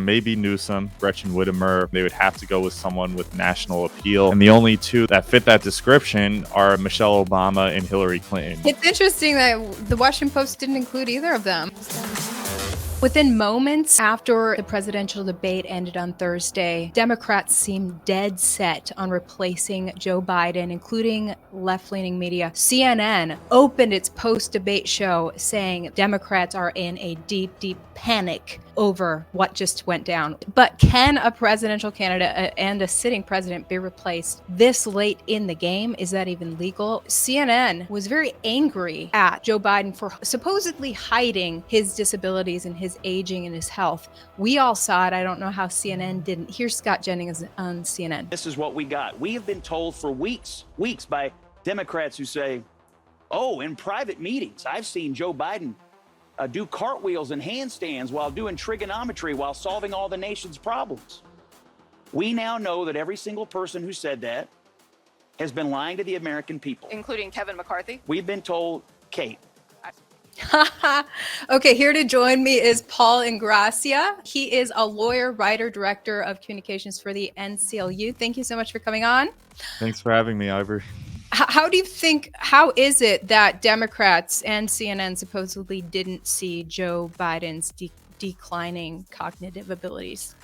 maybe Newsom, Gretchen Whitmer. They would have to go with someone with national appeal. And the only two that fit that description are Michelle Obama and Hillary Clinton. It's interesting that the Washington Post didn't include either of them. Within moments after the presidential debate ended on Thursday, Democrats seemed dead set on replacing Joe Biden, including left-leaning media. CNN opened its post-debate show saying Democrats are in a deep, deep panic over what just went down. But can a presidential candidate and a sitting president be replaced this late in the game? Is that even legal? CNN was very angry at Joe Biden for supposedly hiding his disabilities and his aging and his health. We all saw it. I don't know how CNN didn't. Here's Scott Jennings on CNN. This is what we got. We have been told for weeks by Democrats who say, oh, in private meetings, I've seen Joe Biden do cartwheels and handstands while doing trigonometry while solving all the nation's problems. We now know that every single person who said that has been lying to the American people. Including Kevin McCarthy? We've been told, Kate. Okay, here to join me is Paul Ingracia. He is a lawyer, writer, director of communications for the NCLU. Thank you so much for coming on. Thanks for having me, Ivory. How do you think, how is it that Democrats and CNN supposedly didn't see Joe Biden's declining cognitive abilities?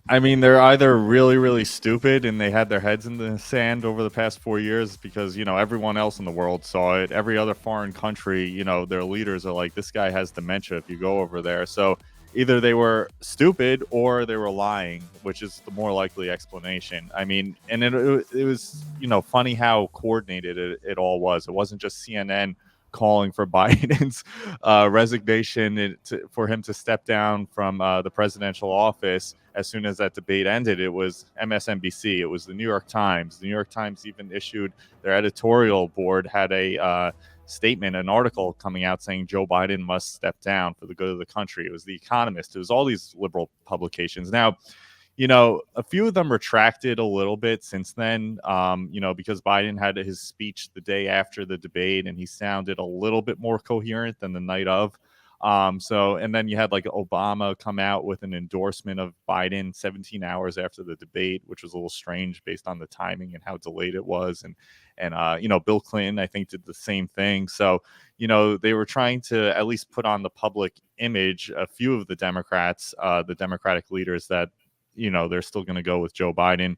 I mean, they're either really, really stupid and they had their heads in the sand over the past 4 years because, you know, everyone else in the world saw it. Every other foreign country, you know, their leaders are like, this guy has dementia if you go over there. So either they were stupid or they were lying, which is the more likely explanation. I mean, and it was, you know, funny how coordinated it all was. It wasn't just CNN calling for Biden's resignation for him to step down from the presidential office as soon as that debate ended. It was MSNBC. It was the New York Times. The New York Times even issued their editorial board had a statement, an article coming out saying Joe Biden must step down for the good of the country. It was The Economist. It was all these liberal publications. Now, you know, a few of them retracted a little bit since then, you know, because Biden had his speech the day after the debate and he sounded a little bit more coherent than the night of. And then you had like Obama come out with an endorsement of Biden 17 hours after the debate, which was a little strange based on the timing and how delayed it was. And you know, Bill Clinton, I think, did the same thing. So, you know, they were trying to at least put on the public image a few of the Democrats, the Democratic leaders, that, you know, they're still going to go with Joe Biden.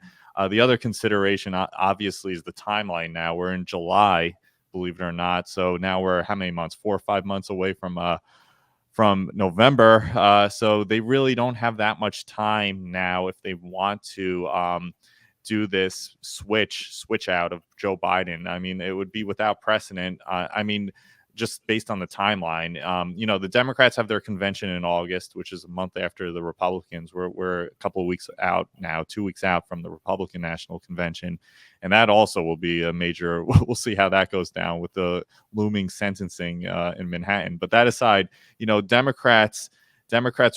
The other consideration, obviously, is the timeline now. We're in July, believe it or not. So now we're how many months? 4 or 5 months away from November. So they really don't have that much time now if they want to do this switch out of Joe Biden. I mean, it would be without precedent. I mean, just based on the timeline, you know, the Democrats have their convention in August, which is a month after the Republicans. We're a couple of weeks out now, 2 weeks out from the Republican National Convention. And that also will be a major, we'll see how that goes down with the looming sentencing in Manhattan. But that aside, you know, Democrats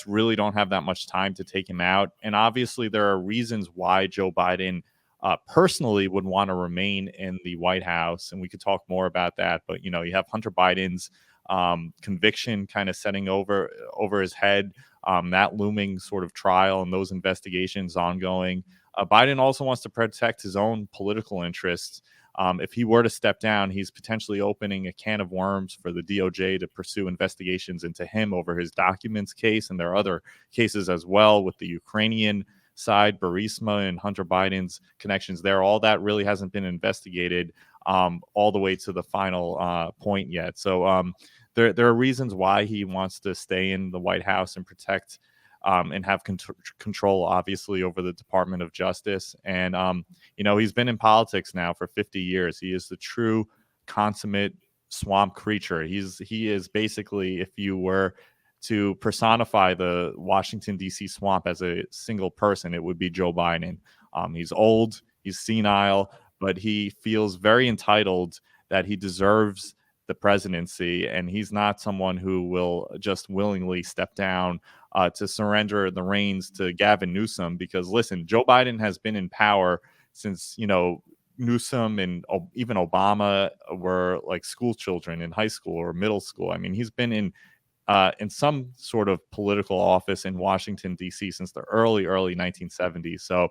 really don't have that much time to take him out. And obviously there are reasons why Joe Biden personally would want to remain in the White House. And we could talk more about that. But, you know, you have Hunter Biden's conviction kind of setting over his head, that looming sort of trial and those investigations ongoing. Biden also wants to protect his own political interests. If he were to step down, he's potentially opening a can of worms for the DOJ to pursue investigations into him over his documents case. And there are other cases as well with the Ukrainian side, Burisma and Hunter Biden's connections there. All that really hasn't been investigated all the way to the final point yet. So there are reasons why he wants to stay in the White House and protect and have control, obviously, over the Department of Justice. And, you know, he's been in politics now for 50 years. He is the true consummate swamp creature. He is basically, if you were to personify the Washington, D.C. swamp as a single person, it would be Joe Biden. He's old, he's senile, but he feels very entitled that he deserves the presidency, and he's not someone who will just willingly step down to surrender the reins to Gavin Newsom. Because listen, Joe Biden has been in power since, you know, Newsom and even Obama were like school children in high school or middle school. I mean, he's been in in some sort of political office in Washington, D.C. since the early 1970s. So,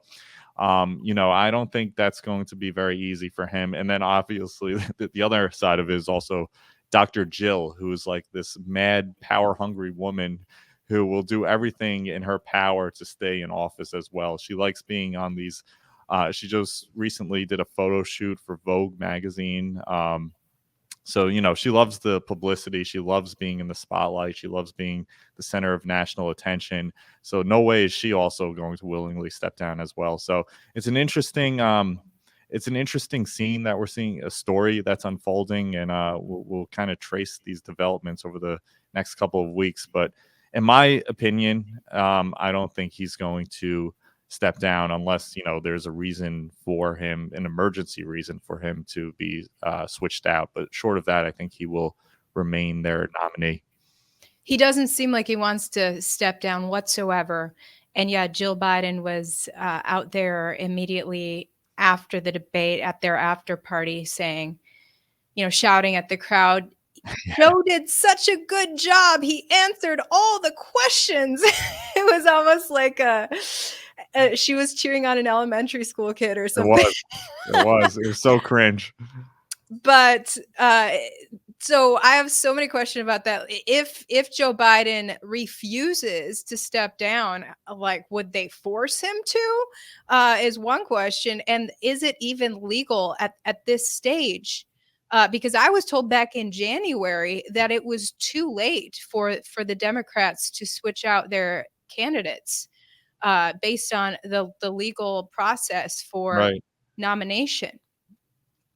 I don't think that's going to be very easy for him. And then obviously the other side of it is also Dr. Jill, who is like this mad, power hungry woman who will do everything in her power to stay in office as well. She likes being on these. She just recently did a photo shoot for Vogue magazine. So, she loves the publicity. She loves being in the spotlight. She loves being the center of national attention. So no way is she also going to willingly step down as well. So it's an interesting scene that we're seeing, a story that's unfolding, and we'll kind of trace these developments over the next couple of weeks. But in my opinion, I don't think he's going to step down unless there's a reason for him, an emergency reason for him to be switched out. But short of that, I think he will remain their nominee. He doesn't seem like he wants to step down whatsoever. And yeah, Jill Biden was out there immediately after the debate at their after party saying, shouting at the crowd, Joe did such a good job. He answered all the questions. It was almost like she was cheering on an elementary school kid or something. It was so cringe. But so I have so many questions about that. If Joe Biden refuses to step down, like, would they force him to? Is one question. And is it even legal at this stage? Because I was told back in January that it was too late for the Democrats to switch out their candidates based on the legal process for nomination.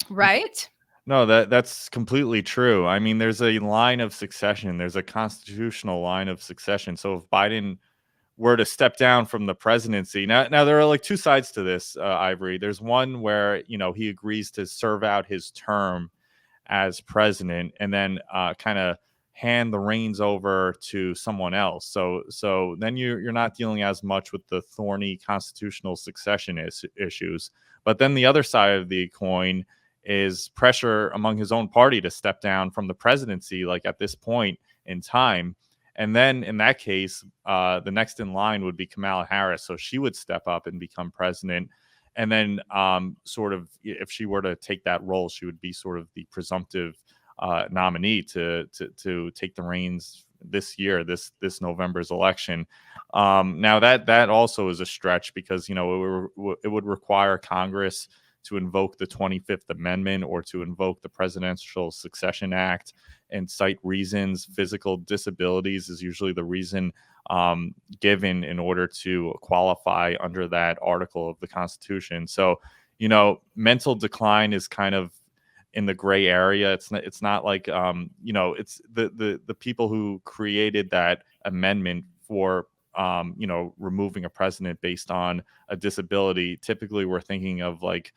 Right? No, that's completely true. I mean, there's a line of succession. There's a constitutional line of succession. So if Biden were to step down from the presidency, now there are like two sides to this, Ivory. There's one where he agrees to serve out his term as president and then kind of hand the reins over to someone else. So then you're not dealing as much with the thorny constitutional succession issues. But then the other side of the coin is pressure among his own party to step down from the presidency, like at this point in time. And then in that case, the next in line would be Kamala Harris. So she would step up and become president. And then sort of, if she were to take that role, she would be sort of the presumptive nominee to take the reins this year, this November's election. Now that also is a stretch because, it would require Congress to invoke the 25th Amendment or to invoke the Presidential Succession Act and cite reasons. Physical disabilities is usually the reason given in order to qualify under that article of the Constitution. So, mental decline is kind of in the gray area. It's not like, it's the people who created that amendment for, removing a president based on a disability. Typically, we're thinking of like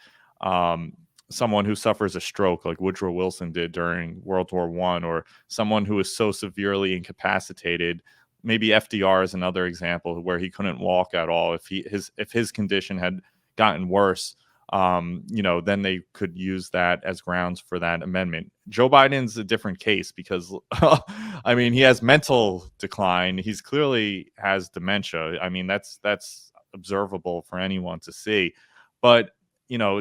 someone who suffers a stroke, like Woodrow Wilson did during World War I, or someone who is so severely incapacitated. Maybe FDR is another example where he couldn't walk at all. If his condition had gotten worse, then they could use that as grounds for that amendment. Joe Biden's a different case because, I mean, he has mental decline. He's clearly has dementia. I mean, that's observable for anyone to see. But,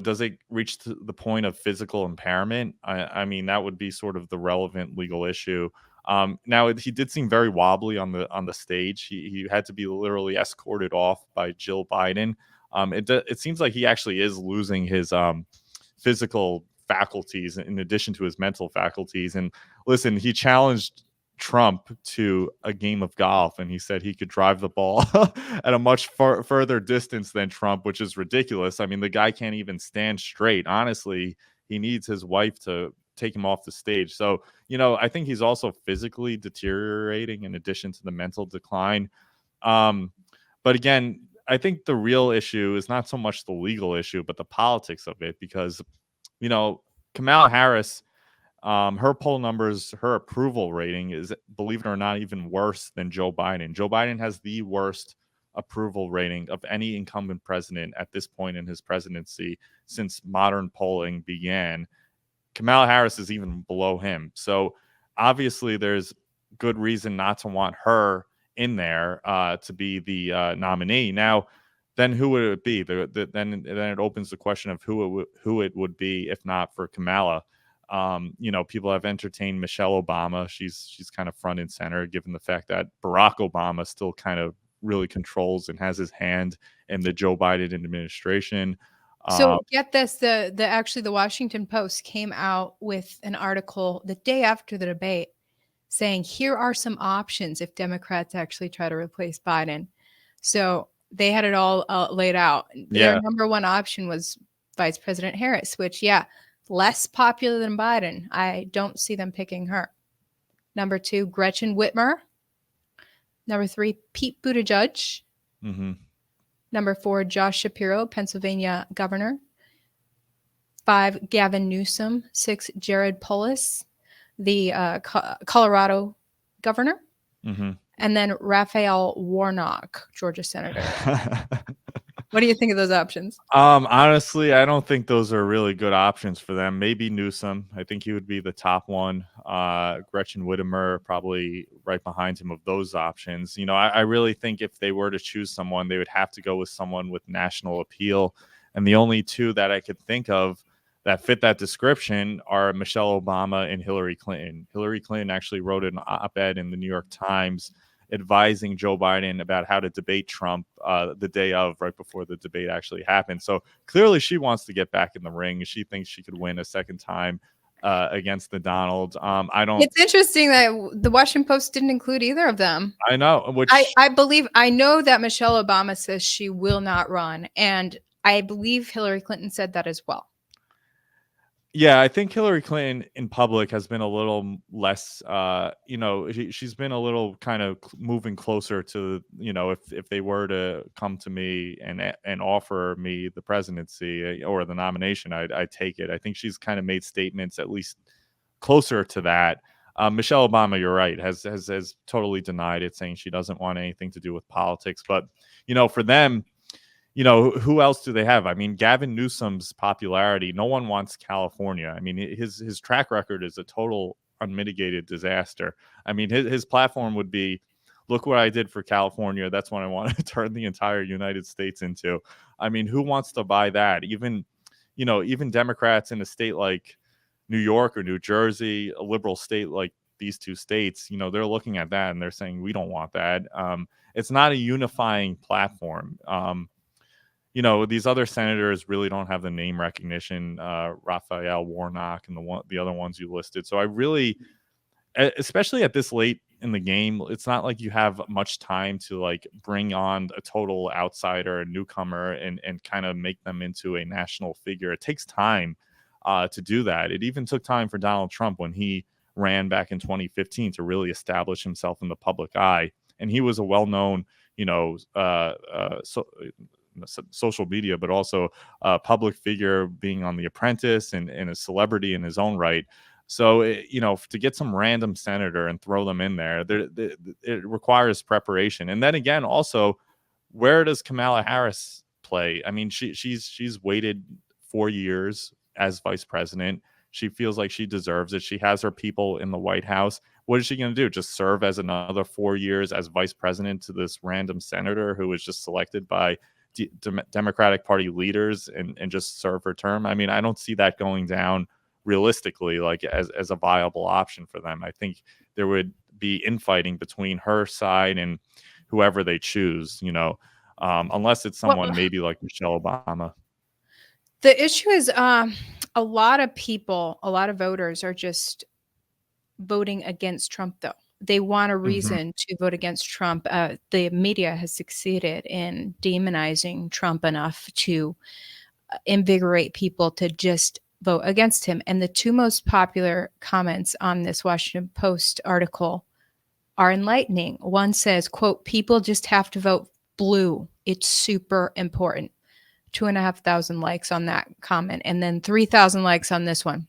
does it reach to the point of physical impairment? I mean, that would be sort of the relevant legal issue. Now, he did seem very wobbly on the stage. He had to be literally escorted off by Jill Biden. It seems like he actually is losing his physical faculties in addition to his mental faculties. And listen, he challenged Trump to a game of golf, and he said he could drive the ball at a much further distance than Trump, which is ridiculous. I mean, the guy can't even stand straight. Honestly, he needs his wife to take him off the stage. So, I think he's also physically deteriorating in addition to the mental decline. But again, I think the real issue is not so much the legal issue, but the politics of it, because, Kamala Harris, her poll numbers, her approval rating is, believe it or not, even worse than Joe Biden. Joe Biden has the worst approval rating of any incumbent president at this point in his presidency since modern polling began. Kamala Harris is even below him. So obviously there's good reason not to want her in there to be the nominee. Now, then who would it be? Then it opens the question of who it would be if not for Kamala. People have entertained Michelle Obama. She's kind of front and center, given the fact that Barack Obama still kind of really controls and has his hand in the Joe Biden administration. So get this, the Washington Post came out with an article the day after the debate saying, here are some options if Democrats actually try to replace Biden. So they had it all laid out. Yeah. Their number one option was Vice President Harris, which, less popular than Biden. I don't see them picking her. Number 2, Gretchen Whitmer. Number 3, Pete Buttigieg. Mm-hmm. Number 4, Josh Shapiro, Pennsylvania governor. 5, Gavin Newsom. 6, Jared Polis, the Colorado governor. Mm-hmm. And then Raphael Warnock, Georgia senator. What do you think of those options? Honestly, I don't think those are really good options for them. Maybe Newsom. I think he would be the top one. Gretchen Whitmer probably right behind him of those options. I really think if they were to choose someone, they would have to go with someone with national appeal. And the only two that I could think of that fit that description are Michelle Obama and Hillary Clinton. Hillary Clinton actually wrote an op-ed in the New York Times advising Joe Biden about how to debate Trump the day of, right before the debate actually happened. So clearly she wants to get back in the ring. She thinks she could win a second time against the Donald. It's interesting that the Washington Post didn't include either of them. I know. I know that Michelle Obama says she will not run. And I believe Hillary Clinton said that as well. Yeah, I think Hillary Clinton in public has been a little less, she's been a little kind of moving closer to, if they were to come to me and offer me the presidency or the nomination, I'd take it. I think she's kind of made statements at least closer to that. Michelle Obama, you're right, has totally denied it, saying she doesn't want anything to do with politics. But, for them, who else do they have? I mean, Gavin Newsom's popularity, no one wants California. I mean, his track record is a total unmitigated disaster. I mean, his platform would be, look what I did for California. That's what I want to turn the entire United States into. I mean, who wants to buy that? Even Democrats in a state like New York or New Jersey, a liberal state like these two states, they're looking at that and they're saying, we don't want that. It's not a unifying platform. These other senators really don't have the name recognition, Raphael Warnock and the other ones you listed. So I really, especially at this late in the game, it's not like you have much time to like bring on a total outsider, a newcomer, and kind of make them into a national figure. It takes time to do that. It even took time for Donald Trump when he ran back in 2015 to really establish himself in the public eye. And he was a well-known, social media, but also a public figure, being on The Apprentice and a celebrity in his own right. So, to get some random senator and throw them in there, it requires preparation. And then again, also, where does Kamala Harris play? I mean, she's waited 4 years as vice president. She feels like she deserves it. She has her people in the White House. What is she going to do? Just serve as another 4 years as vice president to this random senator who was just selected by Democratic Party leaders and just serve her term? I mean, I don't see that going down realistically, like as a viable option for them. I think there would be infighting between her side and whoever they choose, unless it's someone maybe like Michelle Obama. The issue is a lot of voters are just voting against Trump, though. They want a reason to vote against Trump. The media has succeeded in demonizing Trump enough to invigorate people to just vote against him. And the two most popular comments on this Washington Post article are enlightening. One says, quote, people just have to vote blue. It's super important. 2,500 likes on that comment. And then 3,000 likes on this one.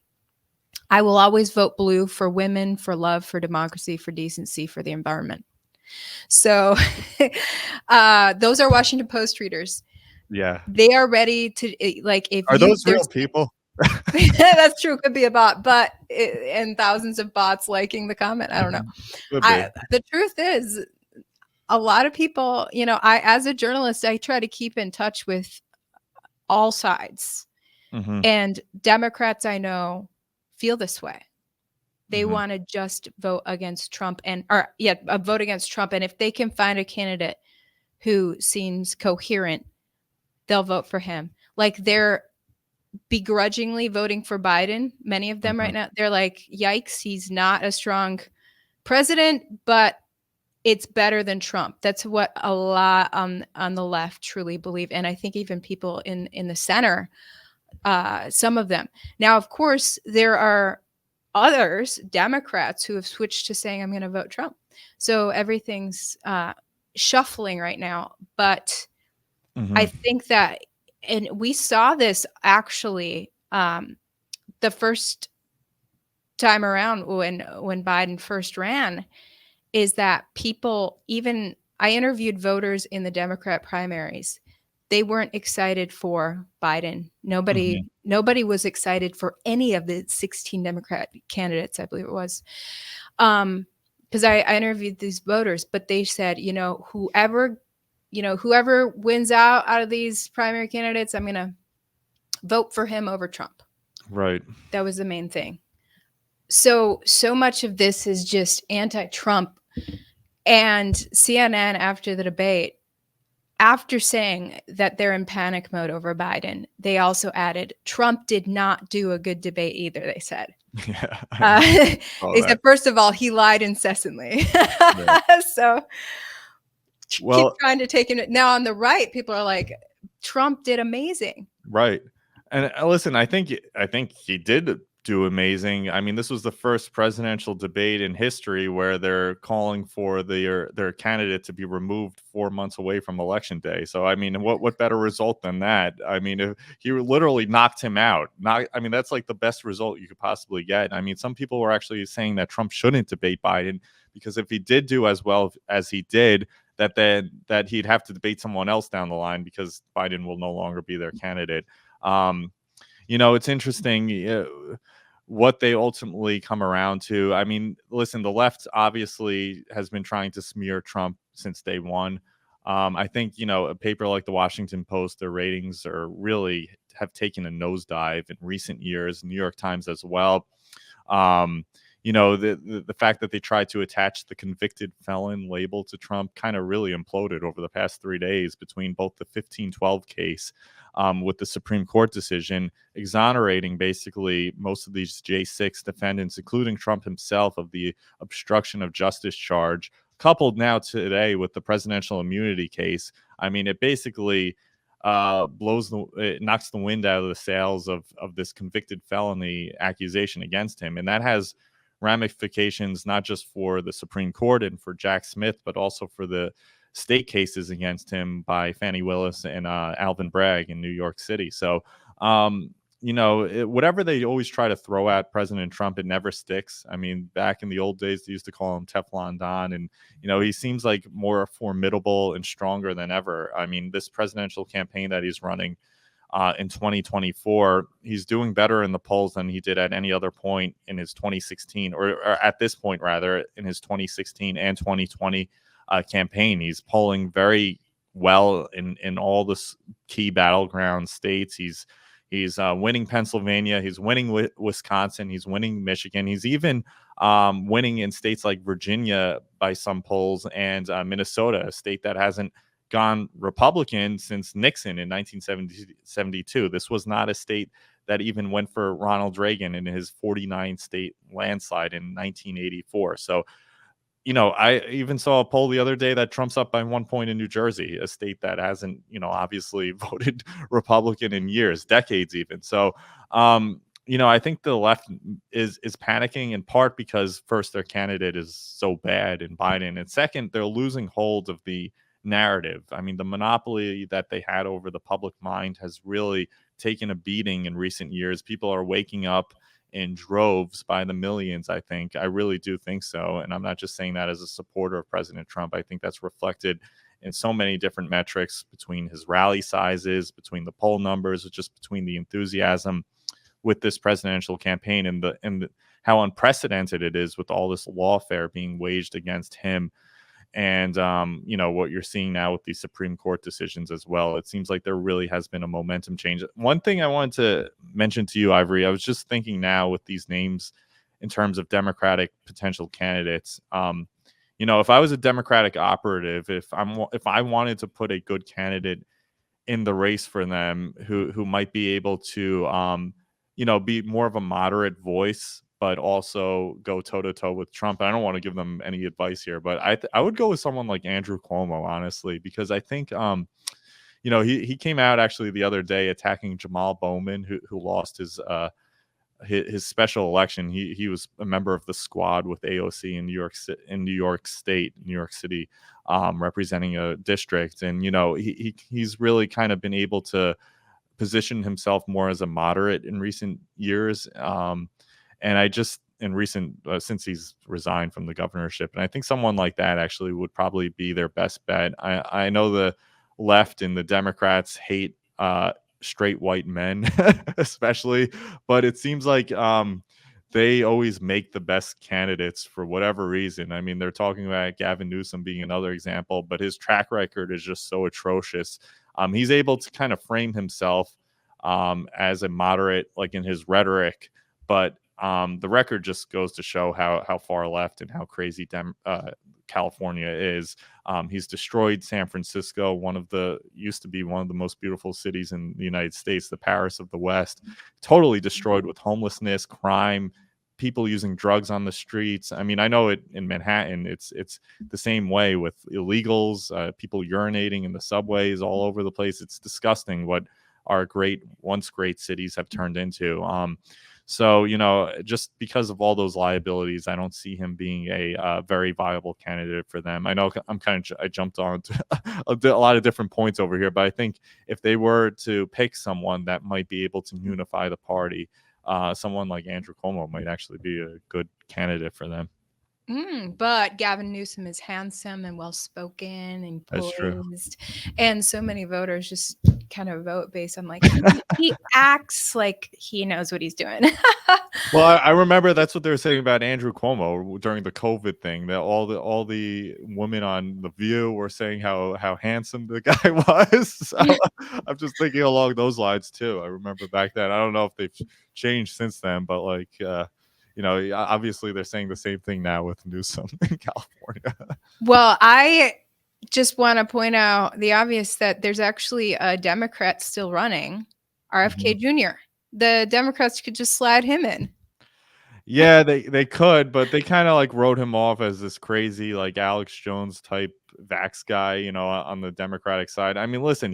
I will always vote blue for women, for love, for democracy, for decency, for the environment. So those are Washington Post readers. Yeah. They are ready to, like, if are those real people? That's true. Could be a bot, but and thousands of bots liking the comment. I don't know. Could be. The truth is, a lot of people, as a journalist, I try to keep in touch with all sides. Mm-hmm. And Democrats, I know, feel this way. They Mm-hmm. want to just vote against Trump vote against Trump. And if they can find a candidate who seems coherent, they'll vote for him. Like, they're begrudgingly voting for Biden. Many of them right now, they're like, yikes, he's not a strong president, but it's better than Trump. That's what a lot on the left truly believe. And I think even people in the center, some of them. Now, of course, there are others, Democrats, who have switched to saying, I'm going to vote Trump. So everything's shuffling right now. But I think that, and we saw this actually the first time around when Biden first ran, is that people, even I interviewed voters in the Democrat primaries, they weren't excited for Biden. Nobody was excited for any of the 16 Democrat candidates, I believe it was. Because I interviewed these voters, but they said, whoever wins out of these primary candidates, I'm going to vote for him over Trump. Right. That was the main thing. So much of this is just anti-Trump. And CNN, after the debate, after saying that they're in panic mode over Biden, they also added, Trump did not do a good debate either, they said. Yeah. They said, first of all, he lied incessantly. So keep trying to take him. Now on the right, people are like, Trump did amazing. Right. And listen, I think he did do amazing. I mean, this was the first presidential debate in history where they're calling for their candidate to be removed 4 months away from election day. So, I mean, what better result than that? I mean, if he literally knocked him out. That's like the best result you could possibly get. I mean, some people were actually saying that Trump shouldn't debate Biden because if he did do as well as he did, that he'd have to debate someone else down the line because Biden will no longer be their candidate. It's interesting what they ultimately come around to. I mean, listen, the left obviously has been trying to smear Trump since day one. I think, a paper like the Washington Post, their ratings have taken a nosedive in recent years, New York Times as well. The fact that they tried to attach the convicted felon label to Trump kind of really imploded over the past 3 days between both the 1512 case with the Supreme Court decision exonerating basically most of these J6 defendants, including Trump himself, of the obstruction of justice charge, coupled now today with the presidential immunity case. I mean, it basically it knocks the wind out of the sails of this convicted felony accusation against him. And that has ramifications not just for the Supreme Court and for Jack Smith, but also for the state cases against him by Fannie Willis and Alvin Bragg in New York City. So, whatever they always try to throw at President Trump, it never sticks. I mean, back in the old days, they used to call him Teflon Don, and, he seems like more formidable and stronger than ever. I mean, this presidential campaign that he's running in 2024, he's doing better in the polls than he did at any other point in his 2016, or at this point, rather, in his 2016 and 2020 campaign. He's polling very well in all the key battleground states. He's winning Pennsylvania. He's winning Wisconsin. He's winning Michigan. He's even winning in states like Virginia by some polls, and Minnesota, a state that hasn't gone Republican since Nixon in 1972. This was not a state that even went for Ronald Reagan in his 49 state landslide in 1984. So, I even saw a poll the other day that Trump's up by 1 point in New Jersey, a state that hasn't, obviously voted Republican in years, decades even. So, I think the left is panicking in part because first, their candidate is so bad in Biden, and second, they're losing hold of the narrative. I mean, the monopoly that they had over the public mind has really taken a beating in recent years. People are waking up in droves by the millions, I think. I really do think so. And I'm not just saying that as a supporter of President Trump. I think that's reflected in so many different metrics, between his rally sizes, between the poll numbers, just between the enthusiasm. with this presidential campaign, and how unprecedented it is with all this lawfare being waged against him. And what you're seeing now with these Supreme Court decisions as well, it seems like there really has been a momentum change. One thing I wanted to mention to you, Ivory, I was just thinking now with these names in terms of Democratic potential candidates. If I was a Democratic operative, if I wanted to put a good candidate in the race for them, who might be able to be more of a moderate voice, but also go toe to toe with Trump. I don't want to give them any advice here, but I would go with someone like Andrew Cuomo, honestly, because I think he came out actually the other day attacking Jamal Bowman, who lost his special election. He was a member of the squad with AOC in New York State, New York City, representing a district, and he's really kind of been able to position himself more as a moderate in recent years. And I just in recent since he's resigned from the governorship, and I think someone like that actually would probably be their best bet. I know the left and the Democrats hate straight white men, especially, but it seems like they always make the best candidates for whatever reason. I mean, they're talking about Gavin Newsom being another example, but his track record is just so atrocious. He's able to kind of frame himself as a moderate, like in his rhetoric, but the record just goes to show how far left and how crazy California is. He's destroyed San Francisco, used to be one of the most beautiful cities in the United States, the Paris of the West, totally destroyed with homelessness, crime, people using drugs on the streets. I mean, I know it in Manhattan, it's the same way with illegals, people urinating in the subways all over the place. It's disgusting what our once great cities have turned into. So, just because of all those liabilities, I don't see him being a very viable candidate for them. I know I jumped on to a lot of different points over here, but I think if they were to pick someone that might be able to unify the party, someone like Andrew Cuomo might actually be a good candidate for them. But Gavin Newsom is handsome and well-spoken and That's true. poised, and so many voters just kind of vote based on he acts like he knows what he's doing. Well, I remember that's what they were saying about Andrew Cuomo during the COVID thing. That all the women on The View were saying how handsome the guy was. So I'm just thinking along those lines too. I remember back then. I don't know if they've changed since then, but obviously they're saying the same thing now with Newsom in California. Well, I just want to point out the obvious that there's actually a Democrat still running, RFK Jr. The Democrats could just slide him in. Yeah, they could, but they kind of wrote him off as this crazy Alex Jones type vax guy, on the Democratic side. I mean, listen,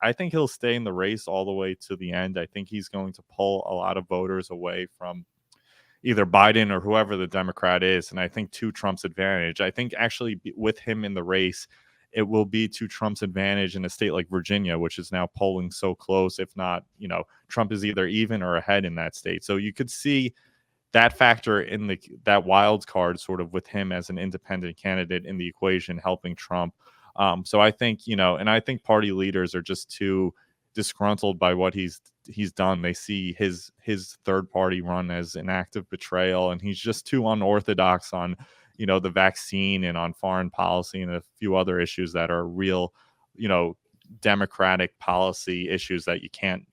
I think he'll stay in the race all the way to the end. I think he's going to pull a lot of voters away from either Biden or whoever the Democrat is, and I think to Trump's advantage. I think actually with him in the race, it will be to Trump's advantage in a state like Virginia, which is now polling so close. If not, Trump is either even or ahead in that state. So you could see that factor in that wild card sort of with him as an independent candidate in the equation helping Trump. So I think, and I think party leaders are just too disgruntled by what he's done. They see his third party run as an act of betrayal, and he's just too unorthodox on the vaccine and on foreign policy and a few other issues that are real democratic policy issues that you can't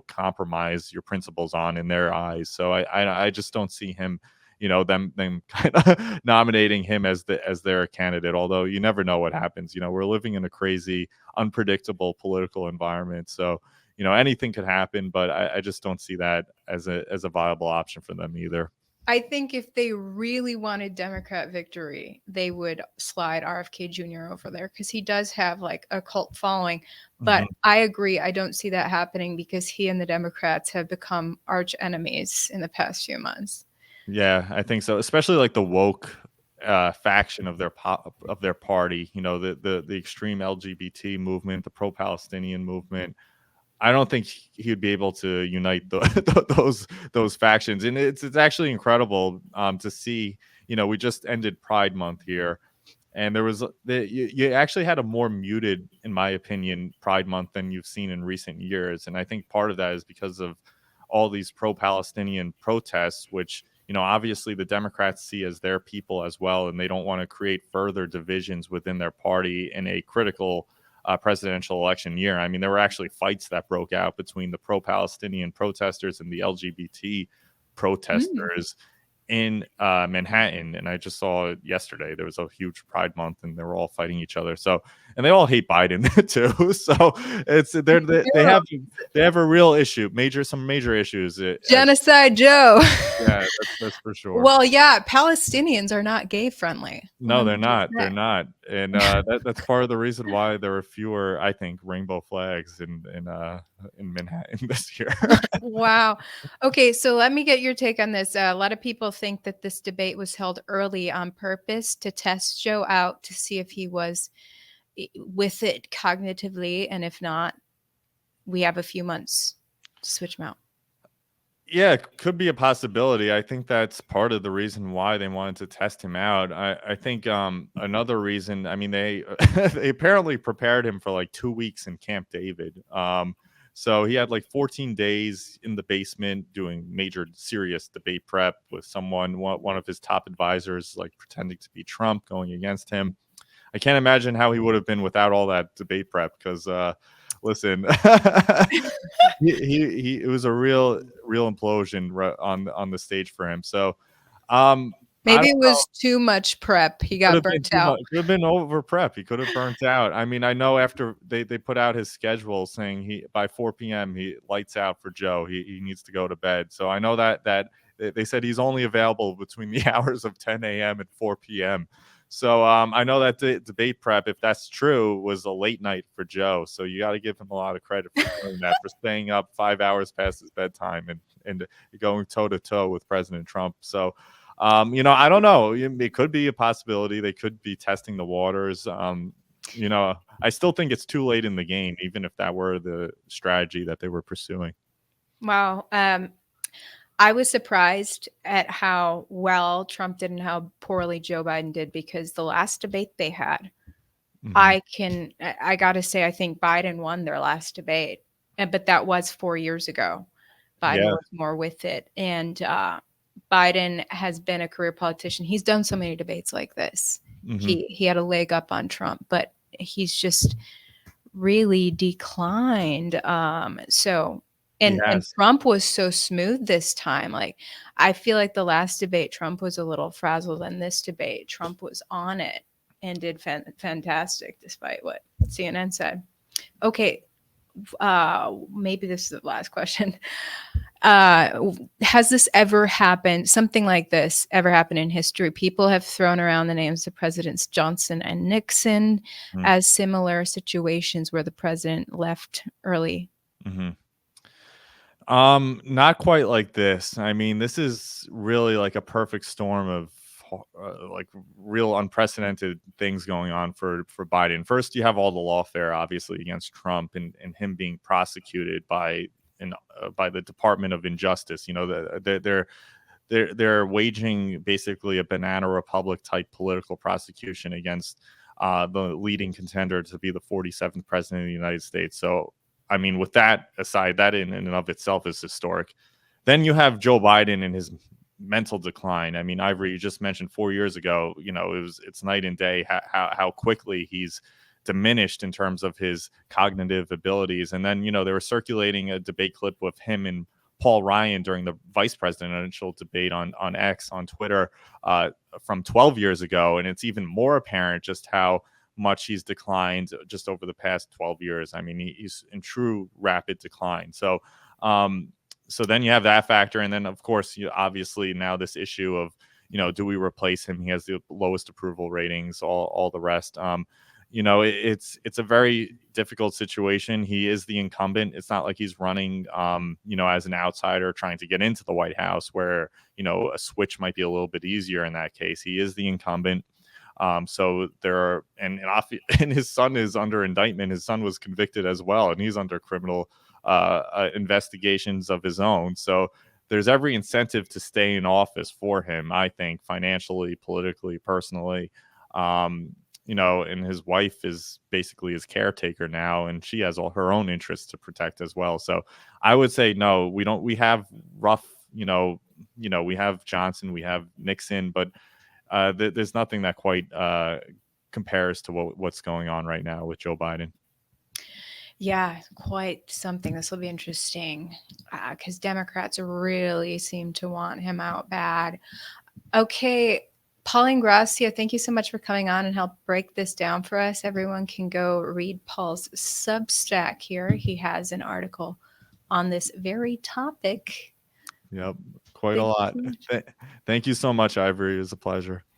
compromise your principles on in their eyes. So I just don't see him them kind of nominating him as their candidate, although you never know what happens. We're living in a crazy unpredictable political environment, so anything could happen, but I just don't see that as a viable option for them either. I think if they really wanted Democrat victory, they would slide RFK Jr. over there because he does have a cult following. But I agree. I don't see that happening because he and the Democrats have become arch enemies in the past few months. Yeah, I think so. Especially the woke faction of their party. The extreme LGBT movement, the pro-Palestinian movement. I don't think he'd be able to unite those factions, and it's actually incredible to see. We just ended Pride Month here, and there was you actually had a more muted, in my opinion, Pride Month than you've seen in recent years, and I think part of that is because of all these pro-Palestinian protests, which, you know, obviously the Democrats see as their people as well, and they don't want to create further divisions within their party in a critical presidential election year. I mean, there were actually fights that broke out between the pro-Palestinian protesters and the LGBT protesters in Manhattan, and I just saw it yesterday. There was a huge Pride Month, and they were all fighting each other. So, and they all hate Biden too. So it's they have a real issue, some major issues. Genocide Joe. Yeah, that's for sure. Well, yeah, Palestinians are not gay friendly. No, they're not. They're not, and that's part of the reason why there were fewer, I think, rainbow flags in Manhattan this year. Wow. Okay, so let me get your take on this. A lot of people think that this debate was held early on purpose to test Joe out to see if he was with it cognitively, and if not, we have a few months to switch him out. Yeah, it could be a possibility. I think that's part of the reason why they wanted to test him out. I think another reason, I mean, they they apparently prepared him for like 2 weeks in Camp David. So he had like 14 days in the basement doing major serious debate prep with one of his top advisors, like pretending to be Trump, going against him. I can't imagine how he would have been without all that debate prep, because listen, it was a real implosion on the stage for him. So maybe it was too much prep. He got burnt out. Could have been over prep. He could have burnt out. I mean, I know after they put out his schedule saying by 4 p.m. he lights out for Joe. He needs to go to bed. So I know that they said he's only available between the hours of 10 a.m. and 4 p.m. So I know that the debate prep, if that's true, was a late night for Joe. So you got to give him a lot of credit for doing that, for staying up 5 hours past his bedtime and going toe to toe with President Trump. So, you know, I don't know. It could be a possibility. They could be testing the waters. You know, I still think it's too late in the game, even if that were the strategy that they were pursuing. Wow. I was surprised at how well Trump did and how poorly Joe Biden did, because the last debate they had, I got to say, I think Biden won their last debate, but that was 4 years ago. Biden was more with it. And Biden has been a career politician. He's done so many debates like this. He had a leg up on Trump, but he's just really declined. And Trump was so smooth this time. Like, I feel like the last debate, Trump was a little frazzled, and this debate, Trump was on it and did fantastic, despite what CNN said. Okay, maybe this is the last question. Has this ever happened? Something like this ever happened in history? People have thrown around the names of Presidents Johnson and Nixon as similar situations where the president left early. Not quite like this. I mean, this is really like a perfect storm of like real unprecedented things going on for Biden. First, you have all the lawfare, obviously, against Trump and him being prosecuted by the Department of Injustice. You know, they're waging basically a banana republic type political prosecution against the leading contender to be the 47th president of the United States. So, I mean, with that aside, that in and of itself is historic. Then you have Joe Biden and his mental decline. I mean, Ivory, you just mentioned 4 years ago, you know, it's night and day how quickly he's diminished in terms of his cognitive abilities. And then, you know, they were circulating a debate clip with him and Paul Ryan during the vice presidential debate on X, on Twitter, from 12 years ago. And it's even more apparent just how much he's declined just over the past 12 years. I mean, he's in true rapid decline. So then you have that factor. And then, of course, obviously now this issue of, you know, do we replace him? He has the lowest approval ratings, all the rest. You know, it's a very difficult situation. He is the incumbent. It's not like he's running, you know, as an outsider trying to get into the White House, where, you know, a switch might be a little bit easier in that case. He is the incumbent. So there are, and his son is under indictment. His son was convicted as well, and he's under criminal investigations of his own. So there's every incentive to stay in office for him, I think, financially, politically, personally. you know, and his wife is basically his caretaker now, and she has all her own interests to protect as well. So I would say no, we don't. We have rough, we have Johnson, we have Nixon, but there's nothing that quite compares to what's going on right now with Joe Biden. Yeah, quite something. This will be interesting because Democrats really seem to want him out bad. Okay, Pauline Gracia, thank you so much for coming on and help break this down for us. Everyone can go read Paul's Substack here. He has an article on this very topic. Yep, quite a Thank you lot. so much. Thank you so much, Ivory. It was a pleasure.